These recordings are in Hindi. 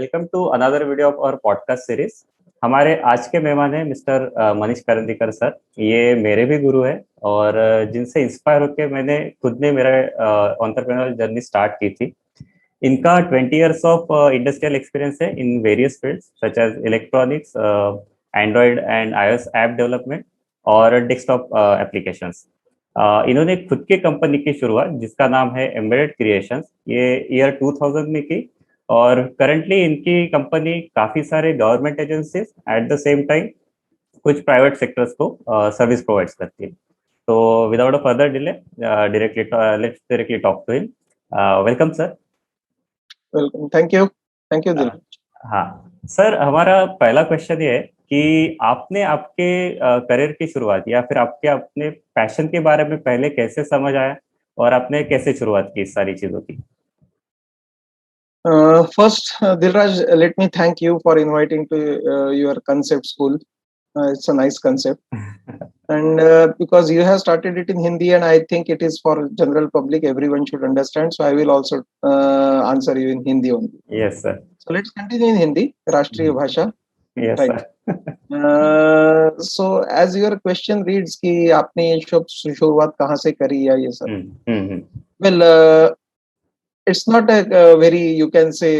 Welcome to another video of our podcast series. हमारे आज के मेहमान हैं मिस्टर मनीष करंदीकर सर। ये मेरे भी गुरु हैं और जिनसे इंस्पायर होकर मैंने खुद ने मेरा एंटरप्रेन्योरल जर्नी स्टार्ट की थी। इनका 20 इयर्स ऑफ इंडस्ट्रियल एक्सपीरियंस है in various fields such as electronics, Android and iOS app development और डेस्कटॉप एप्लीकेशंस। इन्होंने खुद की कंपनी की शुरुआत जिसका नाम है एम्बेडेड क्रिएशंस, ये ईयर 2000 में की और करंटली इनकी कंपनी काफ़ी सारे government agencies at the same time कुछ प्राइवेट सेक्टर्स को सर्विस प्रोवाइड्स करती है। तो without a further delay directly let's directly talk to him. Welcome sir. Welcome, thank you Dil. हाँ सर, हमारा पहला क्वेश्चन ये है कि आपने आपके करियर की शुरुआत या फिर आपके अपने पैशन के बारे में पहले कैसे समझ आया और आपने कैसे शुरुआत की इस सारी चीज़ों की? First, Dilraj, let me thank you for inviting to your concept school. It's a nice concept, and because you have started it in Hindi, and I think it is for general public, everyone should understand. So I will also answer you in Hindi only. Yes, sir. So let's continue in Hindi, राष्ट्रीय भाषा. Yes, Right. sir. So as your question reads कि आपने ये शुरुआत कहाँ से करी या ये सब? Well, it's not a very, you can say,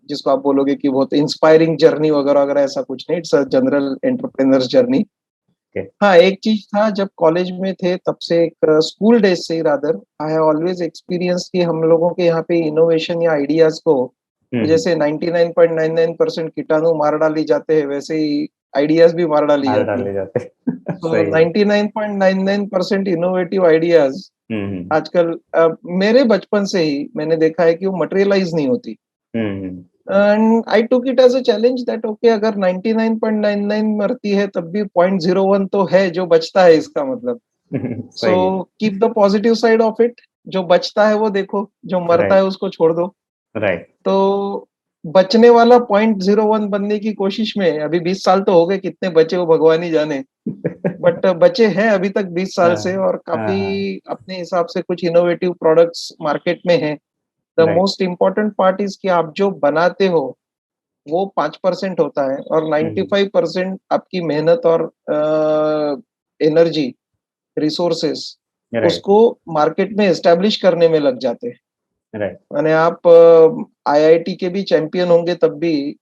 जिसको आप बोलोगे कि बहुत इंस्पायरिंग जर्नी वगैरह वगैरह, ऐसा कुछ नहीं. It's a general entrepreneurs journey. हाँ, एक चीज था, जब कॉलेज में थे तब से, एक स्कूल डेज से ही rather, I have always experience कि हम लोगों के यहाँ पे इनोवेशन या आइडियाज को जैसे 99.99% कीटाणु मार डाली जाते हैं, वैसे ही आइडियाज भी मार डाली जाते हैं. तो 99.99% इनोवेटिव आइडियाज आजकल मेरे बचपन से ही मैंने देखा है कि वो मटेरियलाइज नहीं होती. And I took it as a challenge that okay, अगर 99.99 मरती है तब भी 0.01 तो है जो बचता है, इसका मतलब. So keep the positive side of it. जो बचता है वो देखो, जो मरता है उसको छोड़ दो. राइट. तो बचने वाला 0.01 बनने की कोशिश में अभी 20 साल तो हो गए, कितने बचे वो भगवान ही जाने. बट बचे हैं अभी तक 20 साल से, और काफी अपने हिसाब से कुछ इनोवेटिव प्रोडक्ट्स मार्केट में हैं. The most important part is कि आप जो बनाते हो वो 5% होता है और 95% आपकी मेहनत और एनर्जी, रिसोर्सेस, उसको मार्केट में एस्टेब्लिश करने में लग जाते हैं. माने आप आईआईटी के भी चैंपियन होंगे तब भी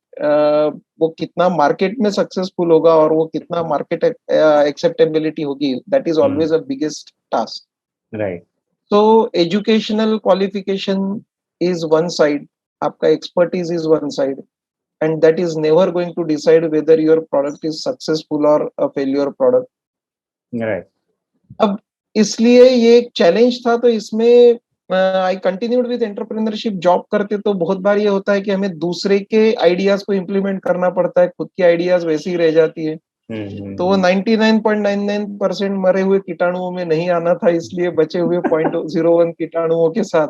वो कितना मार्केट में सक्सेसफुल होगा और वो कितना मार्केट एक्सेप्टेबिलिटी होगी, that is always a biggest task. Right. So educational qualification is one side, आपका expertise is one side, and that is never going to decide whether your product is successful or a failure product. Right. अब इसलिए ये एक चैलेंज था, तो इसमें I continued with entrepreneurship. Job करते तो बहुत बार ये होता है कि हमें दूसरे के आइडियाज को इम्प्लीमेंट करना पड़ता है, खुद की आइडियाज वैसी ही रह जाती है. तो वो 99.99% मरे हुए कीटाणुओं में नहीं आना था, इसलिए बचे हुए 0.01 कीटाणुओं के साथ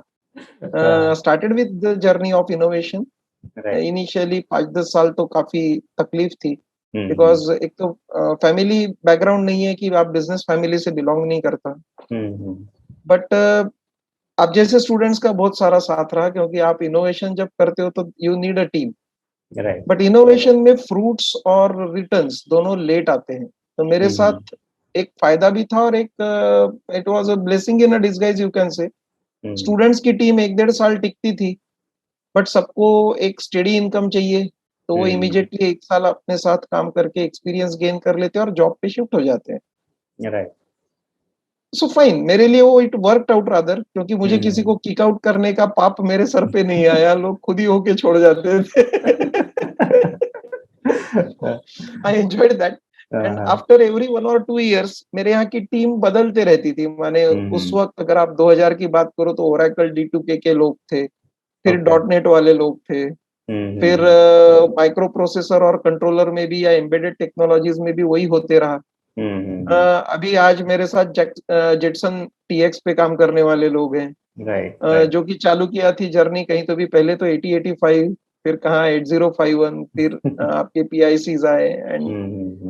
started with the journey of innovation. Initially 5-10 साल तो काफी तकलीफ थी, बिकॉज एक तो फैमिली बैकग्राउंड नहीं है कि आप बिजनेस फैमिली से बिलोंग नहीं करता. बट आप जैसे स्टूडेंट्स का बहुत सारा साथ रहा, क्योंकि आप इनोवेशन जब करते हो तो you need a team. But innovation में फ्रूट्स और रिटर्न्स दोनों लेट आते हैं. तो मेरे साथ एक फायदा भी था और एक it was a blessing in a disguise, you can say. Students की टीम 1-1.5 साल टिकती थी, बट सबको एक स्टेडी इनकम चाहिए, तो वो इमीडिएटली 1 साल अपने साथ काम करके एक्सपीरियंस गेन कर लेते हैं और जॉब पे शिफ्ट हो जाते हैं. राइट. सो फाइन, मेरे लिए वो इट वर्कड आउट रादर, क्योंकि मुझे किसी को किक आउट करने का पाप मेरे सर पे नहीं आया, लोग खुद ही होके छोड़ जाते थे. I enjoyed that. And after every 1 or 2 years मेरे यहाँ की टीम बदलते रहती थी. माने उस वक्त अगर आप 2000 की बात करो तो ओरेकल D2K के लोग थे, फिर .NET वाले लोग थे, फिर माइक्रो प्रोसेसर और कंट्रोलर में भी या एम्बेडेड टेक्नोलॉजीज में भी वही होते रहा. अभी आज मेरे साथ जेटसन TX पे काम करने वाले लोग हैं. जो कि चालू किया थी जर्नी कहीं तो भी पहले तो 8085, फिर कहाँ 8051, फिर आपके PICs आए. एंड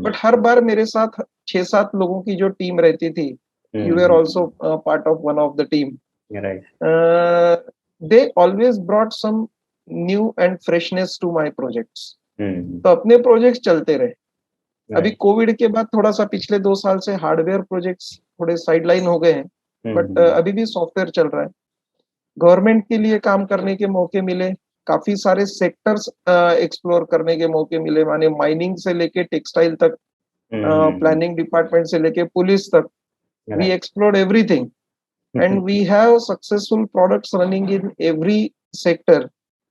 बट हर बार मेरे साथ 6-7 लोगों की जो टीम रहती थी, you are also part of one of the team. They always brought some new and freshness to my projects. तो अपने प्रोजेक्ट्स चलते रहे। अभी कोविड के बाद थोड़ा सा पिछले 2 साल से हार्डवेयर प्रोजेक्ट्स थोड़े साइडलाइन हो गए हैं, बट अभी भी सॉफ्टवेयर चल रहा है। गवर्नमेंट के लिए काम करने के मौके मिले, काफी सारे सेक्टर्स एक्सप्लोर करने के मौके मिले, माने माइनिंग से लेके टेक्सटाइल तक, प्लानिंग डिपार्टमेंट से लेके पुलिस तक, we explored everything and we have successful products running in every sector.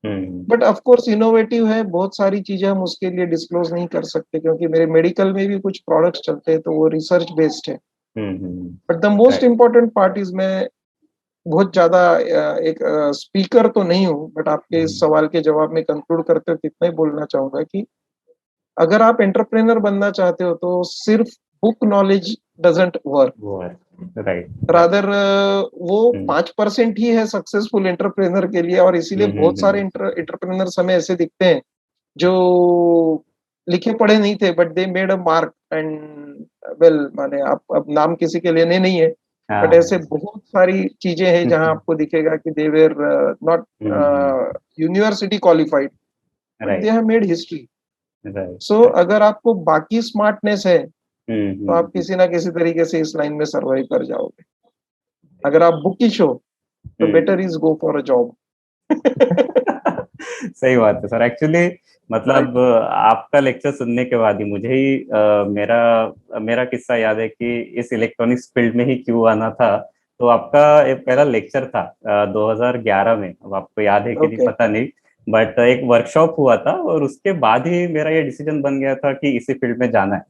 But of course innovative है, बहुत सारी चीजें हम उसके लिए डिस्क्लोज नहीं कर सकते, क्योंकि मेरे मेडिकल में भी कुछ प्रोडक्ट्स चलते हैं तो वो रिसर्च बेस्ड है। But the most important part is, मैं बहुत ज्यादा एक स्पीकर तो नहीं हूँ, बट आपके इस सवाल के जवाब में कंक्लूड करते हुए इतना ही बोलना चाहूंगा कि अगर आप एंटरप्रेन्योर बनना चाहते हो तो सिर्फ book knowledge doesn't work, rather वो 5% ही है सक्सेसफुल एंटरप्रेन्योर के लिए। और इसीलिए बहुत सारे एंटरप्रेन्योर हमें ऐसे दिखते हैं जो लिखे पढ़े नहीं थे, but they made a mark and well, माने आप अब नाम किसी के लेने नहीं है, बट ऐसे बहुत सारी चीजें हैं जहां आपको दिखेगा कि they were not university qualified, but they have made history. So अगर आपको बाकी स्मार्टनेस है तो आप किसी ना किसी तरीके से इस लाइन में सर्वाइव कर जाओगे। अगर आप बुकिश हो तो better is go for a job. सही बात है सर। एक्चुअली मतलब आपका लेक्चर सुनने के बाद ही मुझे ही मेरा किस्सा याद है कि इस इलेक्ट्रॉनिक्स फील्ड में ही क्यों आना था। तो आपका एक पहला लेक्चर था 2011 में, अब आपको याद है कि नहीं पता नहीं, बट एक वर्कशॉप हुआ था और उसके बाद ही मेरा ये डिसीजन बन गया था कि इसी फील्ड में जाना है।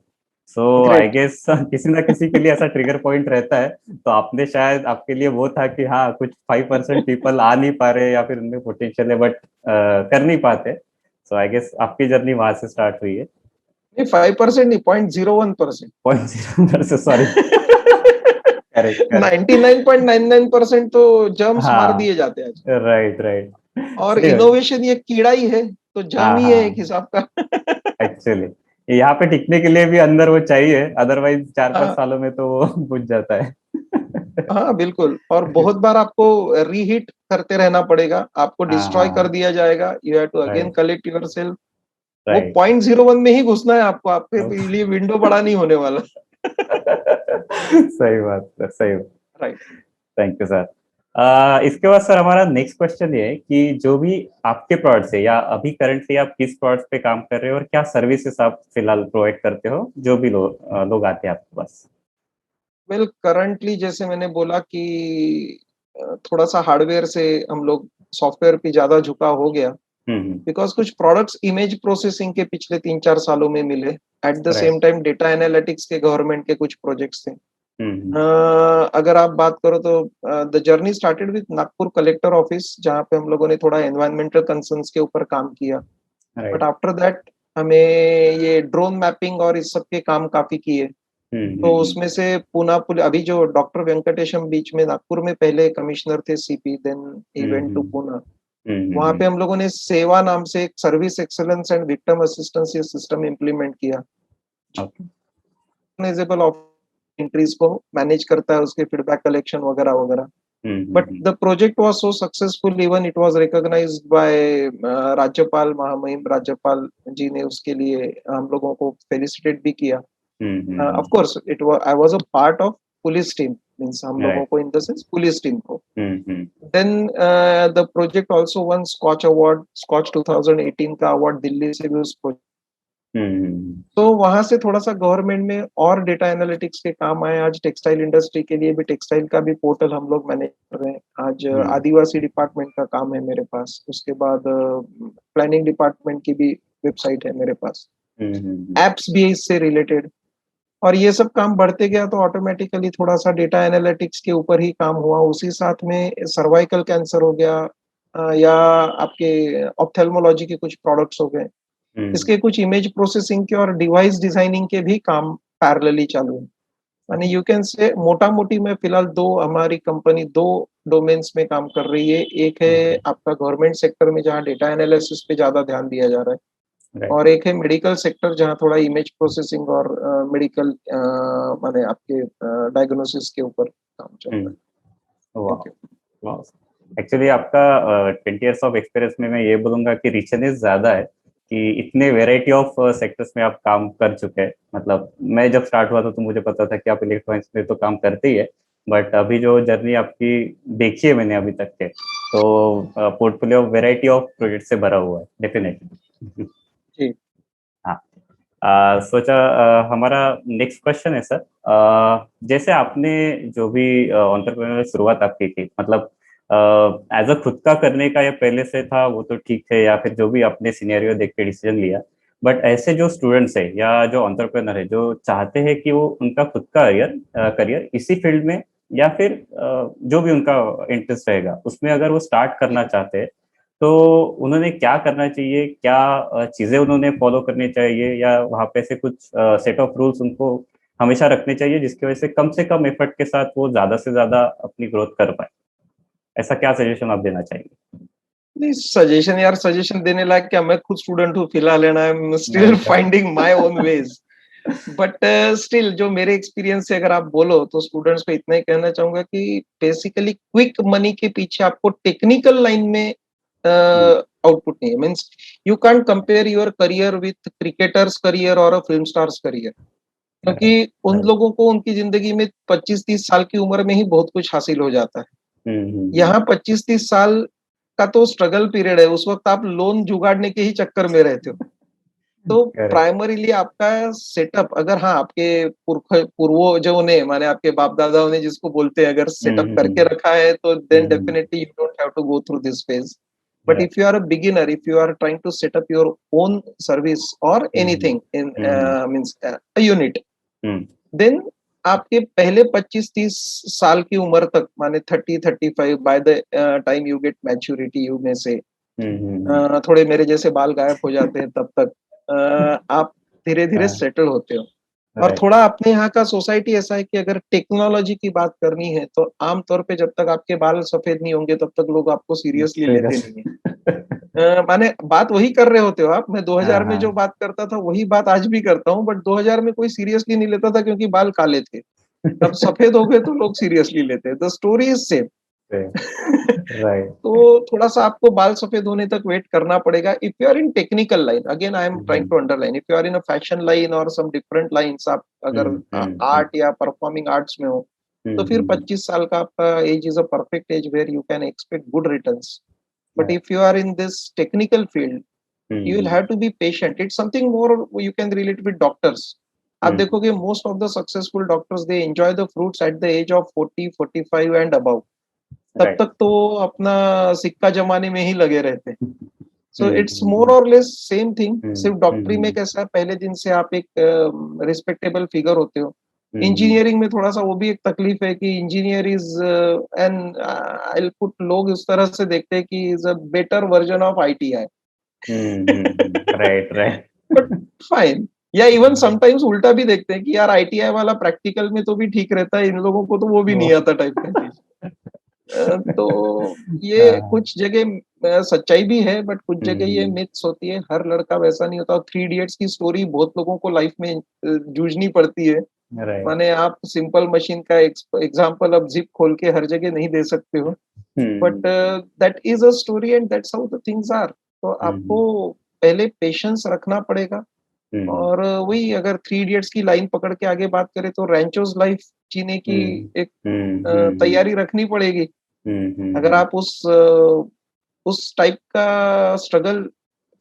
सो आई गेस किसी ना किसी के लिए ऐसा ट्रिगर पॉइंट रहता है। तो आपने शायद, आपके लिए वो था कि हाँ कुछ 5% पीपल आ नहीं पा रहे या फिर उनमें पोटेंशियल है बट कर नहीं पाते। सो आई गेस आपकी जर्नी वहां से स्टार्ट हुई है। नहीं, 5% नहीं, 0.01%। 0.01%, सॉरी। करेक्ट। 99.99% तो जर्म्स मार हाँ, दिए जाते हैं। राइट। और इनोवेशन ये कीड़ा ही है, तो जर्म ही है एक हिसाब का। एक्चुअली यहाँ पे टिकने के लिए भी अंदर वो चाहिए, अदरवाइज 4-5 हाँ, सालों में तो वो बुझ जाता है। हाँ बिल्कुल। और बहुत बार आपको रीहीट करते रहना पड़ेगा, आपको डिस्ट्रॉय कर दिया जाएगा, you have to again collect yourself. वो 0.01 में ही घुसना है आपको, आपके लिए विंडो बड़ा नहीं होने वाला। सही बात सर, सही बात। Right, thank you sir. इसके बाद सर हमारा नेक्स्ट क्वेश्चन ये है कि जो भी आपके प्रोडक्ट्स है या अभी करंटली आप किस प्रोडक्ट्स पे काम कर रहे हो और क्या सर्विसेज आप फिलहाल प्रोवाइड करते हो जो भी लोग आते हैं आपके पास। वेल करंटली जैसे मैंने बोला कि थोड़ा सा हार्डवेयर से हम लोग सॉफ्टवेयर पे ज्यादा झुकाव हो गया, बिकॉज कुछ प्रोडक्ट्स इमेज प्रोसेसिंग के पिछले 3-4 सालों में मिले। Eight the same time data analytics के गवर्नमेंट के कुछ प्रोजेक्ट्स थे। अगर आप बात करो तो the journey started with Nagpur collector office, जहाँ पे हम लोगों ने थोड़ा एनवायरमेंटल कंसर्न्स के ऊपर काम किया। बट आफ्टर दैट हमें ये ड्रोन मैपिंग और इस सब के काम काफी किए। तो उसमें से पूना अभी जो डॉक्टर वेंकटेशम बीच में नागपुर में पहले कमिश्नर थे CP, then he went to Poona. वहां पे हम लोगों ने सेवा नाम से एक service excellence and victim assistance system implement किया, एंट्रीज को मैनेज करता है, उसके फीडबैक कलेक्शन वगैरह वगैरह। But the project was so successful, even it was recognised by राज्यपाल, महामहिम राज्यपाल जी ने उसके लिए हम लोगों को फेलिसिटेट भी किया। Of course it was, I was a part of police team, means हम लोगों को in the sense police team को। Then the project also won Scotch award, Scotch 2018 का अवार्ड दिल्ली से भी उस प्रोजेक्ट। तो वहां से थोड़ा सा गवर्नमेंट में और डेटा एनालिटिक्स के काम आए। आज टेक्सटाइल इंडस्ट्री के लिए भी टेक्सटाइल का भी पोर्टल हम लोग मैनेज कर रहे हैं। आज आदिवासी डिपार्टमेंट का काम है मेरे पास, उसके बाद प्लानिंग डिपार्टमेंट की भी वेबसाइट है मेरे पास, एप्स भी इससे रिलेटेड। और ये सब काम बढ़ते गया तो ऑटोमेटिकली थोड़ा सा डेटा एनालिटिक्स के ऊपर ही काम हुआ। उसी साथ में सर्वाइकल कैंसर हो गया, या आपके ऑप्थेल्मोलॉजी के कुछ प्रोडक्ट्स हो गए, इसके कुछ इमेज प्रोसेसिंग के और डिवाइस डिजाइनिंग के भी काम पैरेलली चालू है। यानी यू कैन से मोटा मोटी में फिलहाल हमारी कंपनी दो डोमेन्स में काम कर रही है। एक है आपका गवर्नमेंट सेक्टर में जहाँ डेटा एनालिसिस पे ज्यादा ध्यान दिया जा रहा है, और एक है मेडिकल सेक्टर जहाँ थोड़ा इमेज प्रोसेसिंग और मेडिकल माने आपके डायग्नोसिस के ऊपर काम चल रहा है। एक्चुअली आपका 20 years ऑफ एक्सपीरियंस में मैं ये बोलूंगा कि रिचनेस ज्यादा है कि इतने वेराइटी ऑफ सेक्टर्स में आप काम कर चुके हैं। मतलब मैं जब स्टार्ट हुआ था तो मुझे पता था कि आप इलेक्ट्रॉनिक्स में तो काम करते ही है, बट अभी जो जर्नी आपकी देखी है मैंने अभी तक के, तो पोर्टफोलियो वेराइटी ऑफ प्रोजेक्ट से भरा हुआ है डेफिनेटली। जी हाँ। सोचा हमारा नेक्स्ट क्वेश्चन है सर। जैसे आपने जो भी एंटरप्रेन्योर शुरुआत आपकी की, मतलब एज अ खुद का करने का या पहले से था वो तो ठीक है, या फिर जो भी अपने सिनेरियो देख के डिसीजन लिया, बट ऐसे जो स्टूडेंट्स है या जो एंटरप्रेन्योर है जो चाहते हैं कि वो उनका खुद का करियर करियर इसी फील्ड में या फिर जो भी उनका इंटरेस्ट रहेगा उसमें अगर वो स्टार्ट करना चाहते हैं, तो उन्होंने क्या करना चाहिए, क्या चीजें उन्होंने फॉलो करनी चाहिए, या वहाँ पे से कुछ सेट ऑफ रूल्स उनको हमेशा रखने चाहिए जिसकी वजह से कम एफर्ट के साथ वो ज्यादा से ज्यादा अपनी ग्रोथ कर पाए? ऐसा क्या सजेशन आप देना चाहेंगे? नहीं, सजेशन यार, सजेशन देने लायक क्या, मैं खुद स्टूडेंट हूँ फिलहाल, एंड आई एम स्टिल अच्छा। Finding my own ways. But still जो मेरे एक्सपीरियंस से अगर आप बोलो तो स्टूडेंट्स को इतना ही कहना चाहूंगा कि बेसिकली क्विक मनी के पीछे आपको टेक्निकल लाइन में हम्म, आउटपुट नहीं है। Means you can't compare your career with cricketers career और a film stars career, right, क्योंकि उन राइट। लोगों को उनकी जिंदगी में 25-30 साल की उम्र में ही बहुत कुछ हासिल हो जाता है। हम्म। यहाँ 25-30 साल का तो स्ट्रगल पीरियड है, उस वक्त आप लोन जुगाड़ने के ही चक्कर में रहते हो। तो करेक्ट। प्राइमरीली आपका सेटअप, अगर हाँ आपके पूर्वजों ने, माने आपके बाप दादाओं ने जिसको बोलते हैं, अगर सेटअप करके रखा है तो then definitely you don't have to go through this phase. But right. If you are a beginner, if you are trying to set up your own service और anything in means a unit, then आपके पहले 25-30 साल की उम्र तक, माने 30-35, by the time you get maturity, you में से थोड़े मेरे जैसे बाल गायब हो जाते हैं तब तक आप धीरे धीरे सेटल होते हो। और राइट। थोड़ा अपने यहाँ का सोसाइटी ऐसा है कि अगर टेक्नोलॉजी की बात करनी है तो आमतौर पे जब तक आपके बाल सफेद नहीं होंगे तब तक लोग आपको सीरियसली लेते सीरियस। नहीं है। माने बात वही कर रहे होते हो आप, मैं 2000 में जो हाँ, बात करता था वही बात आज भी करता हूँ, बट 2000 में कोई सीरियसली नहीं लेता था क्योंकि बाल काले थे। अब सफेद हो गए तो लोग सीरियसली लेते हैं। The story is same. Right. तो थोड़ा सा आपको बाल सफेद होने तक वेट करना पड़ेगा। If you are in technical line, again I am trying to underline, if you are in a fashion line or some different lines, आप अगर आर्ट या परफॉर्मिंग आर्ट्स में हो, तो फिर 25 साल का आपका age is a perfect age where you can expect good returns. But if you are in this technical field, you will have to be patient. It's something more you can relate with doctors. आप देखोगे most of the successful doctors, they enjoy the fruits at the age of 40, 45 and above. तब राइट। तक तो अपना सिक्का जमाने में ही लगे रहते हैं। सो इट्स मोर और लेस सेम थिंग। सिर्फ डॉक्टरी में कैसा है, पहले दिन से आप एक रिस्पेक्टेबल फिगर होते हो। इंजीनियरिंग में थोड़ा सा वो भी एक तकलीफ है कि engineer is and I put, लोग इस तरह से देखते हैं कि is a better version of ITI. Right, right. But fine. या इवन समटाइम्स उल्टा भी देखते हैं कि यार आईटीआई वाला प्रैक्टिकल में तो भी ठीक रहता है, इन लोगों को तो वो भी नहीं आता टाइप का चीज। तो ये हाँ, कुछ जगह सच्चाई भी है, बट कुछ जगह ये हम्म। मिथ्स होती है। हर लड़का वैसा नहीं होता। थ्री इडियट्स की स्टोरी बहुत लोगों को लाइफ में जूझनी पड़ती है। राइट। माने आप सिंपल मशीन का एग्जांपल अब जिप खोल के हर जगह नहीं दे सकते हो, but that is a story and that's how the things are. तो आपको पहले पेशेंस रखना पड़ेगा। और वही, अगर थ्री इडियट्स की लाइन पकड़ के आगे बात करें तो रैंचोज लाइफ जीने की एक तैयारी रखनी पड़ेगी। अगर आप उस टाइप का स्ट्रगल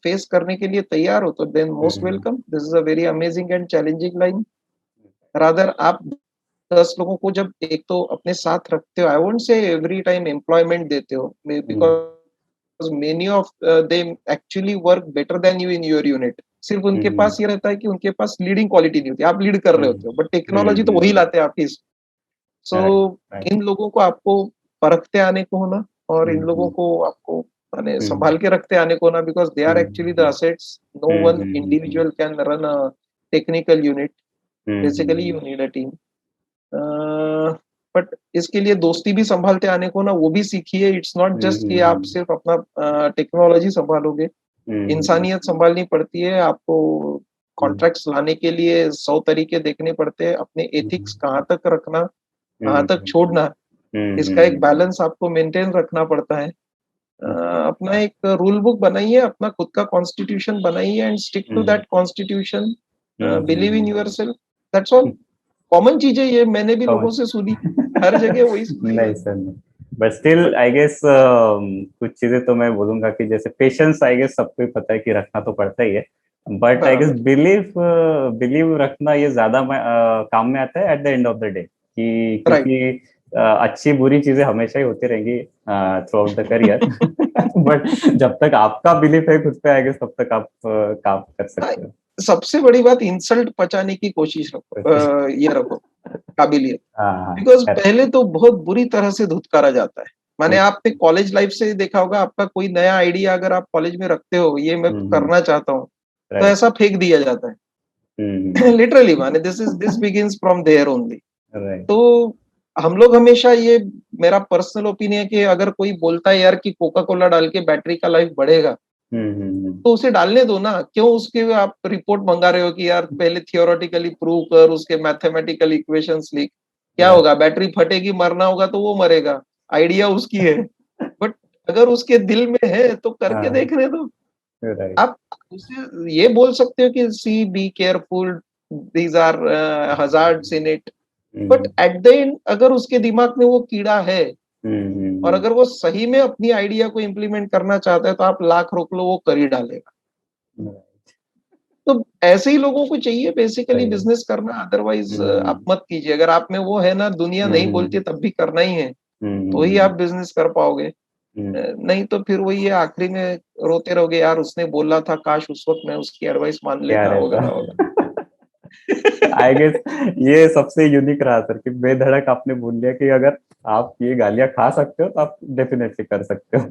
फेस करने के लिए तैयार हो तो then most welcome, this is a very amazing and challenging line. Rather आप 10 लोगों को जब एक तो अपने साथ रखते हो, I won't say every time employment देते हो, because many of them actually work better than you in your unit. सिर्फ उनके पास ये रहता है कि उनके पास लीडिंग क्वालिटी नहीं होती, आप लीड कर रहे होते हो, बट टेक्नोलॉजी तो वही लाते हैं आपकी। सो इन लोगों को आपको परखते आने को होना, और इन लोगों को आपको माने संभाल के रखते आने को ना, because they are actually the assets. No one individual can run a technical unit. Basically you need a team. But इसके लिए दोस्ती भी संभालते आने को ना, वो भी सीखिए। इट्स नॉट जस्ट कि आप सिर्फ अपना टेक्नोलॉजी संभालोगे, इंसानियत संभालनी पड़ती है आपको। कॉन्ट्रैक्ट्स लाने के लिए 100 तरीके देखने पड़ते हैं। अपने एथिक्स कहाँ तक रखना, कहाँ तक छोड़ना, इसका एक बैलेंस आपको मेंटेन रखना पड़ता है। अपना एक रूल बुक बनाइए, अपना खुद का कॉन्स्टिट्यूशन बनाइए and stick to that constitution, believe in yourself, that's all. Common चीजें ये मैंने भी लोगों से सुनी, हर जगह वही सुनी। नहीं सर, नहीं, बट स्टिल आई गेस कुछ चीजें तो मैं बोलूंगा कि जैसे पेशेंस आई गेस सबको ही पता है कि रखना तो पड़ता ही है, बट आई गेस बिलीव रखना ये ज्यादा काम में आता है eight the end of the day, कि क्योंकि अच्छी बुरी चीजें हमेशा ही होती रहेंगी through out the career, but जब तक आपका बिलीफ है खुद पे आई गेस तब तक आप काम कर सकते हो। सबसे बड़ी बात, इंसल्ट पचाने की कोशिश रखो, ये रखो काबिलियत। बिकॉज पहले तो बहुत बुरी तरह से धुतकारा जाता है। माने आपने कॉलेज लाइफ से देखा होगा, आपका कोई नया आइडिया अगर आप कॉलेज में रखते हो, ये मैं करना चाहता हूँ, तो ऐसा फेंक दिया जाता है लिटरली। माने this begins from there only. तो हम लोग हमेशा, ये मेरा पर्सनल ओपिनियन है कि अगर कोई बोलता है यार कि कोका कोला डाल के बैटरी का लाइफ बढ़ेगा, तो उसे डालने दो ना। क्यों उसके आप रिपोर्ट मंगा रहे हो कि यार पहले थियोरेटिकली प्रूव कर, उसके मैथमेटिकल इक्वेशंस लिख, क्या होगा? बैटरी फटेगी, मरना होगा तो वो मरेगा, आइडिया उसकी है। बट अगर उसके दिल में है तो करके देखने दो। आप उसे ये बोल सकते हो कि see be careful, these are hazards in it, but at the end अगर उसके दिमाग में वो कीड़ा है और अगर वो सही में अपनी आइडिया को इम्प्लीमेंट करना चाहता है, तो आप लाख रोक लो, वो कर ही डालेगा। तो ऐसे ही लोगों को चाहिए बेसिकली बिजनेस करना, अदरवाइज आप मत कीजिए। अगर आप में वो है ना, दुनिया नहीं बोलती तब भी करना ही है, तो ही आप बिजनेस कर पाओगे। नहीं तो फिर वही है, आखिरी में रोते रहोगे, यार उसने बोला था, काश उस वक्त मैं उसकी एडवाइस मान लेता, वगैरह वगैरह। आई गेस ये सबसे यूनिक रहा सर, कि बेधड़क आपने बोल लिया कि अगर आप ये गालियां खा सकते हो तो आप डेफिनेटली कर सकते हो।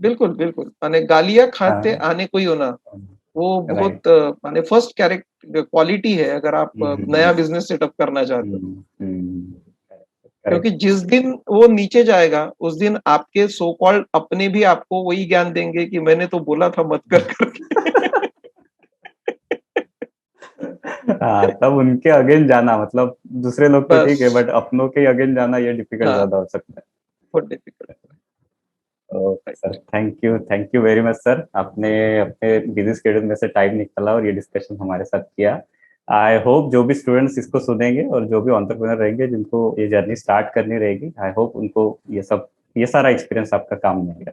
बिल्कुल बिल्कुल, माने गालियां खाते आने को ही होना, वो बहुत माने फर्स्ट कैरेक्टर क्वालिटी है अगर आप नया बिजनेस सेटअप करना चाहते हो। क्योंकि जिस दिन वो नीचे जाएगा, उस दिन आपके सो कॉल्ड अपने भी आपको वही ज्ञान देंगे कि मैंने तो बोला था मत कर करके। तब उनके अगेंस्ट जाना, मतलब दूसरे लोग तो ठीक है, बट अपनों के अगेंस्ट जाना ये डिफिकल्ट ज्यादा हो सकता है। बहुत difficult. Sir thank you very much sir, आपने अपने बिजी शेड्यूल में से टाइम निकाला और ये डिस्कशन हमारे साथ किया। आई होप जो भी स्टूडेंट्स इसको सुनेंगे और जो भी एंटरप्रेन्योर रहेंगे जिनको ये जर्नी स्टार्ट करनी रहेगी, आई होप उनको ये सारा एक्सपीरियंस आपका काम में आएगा।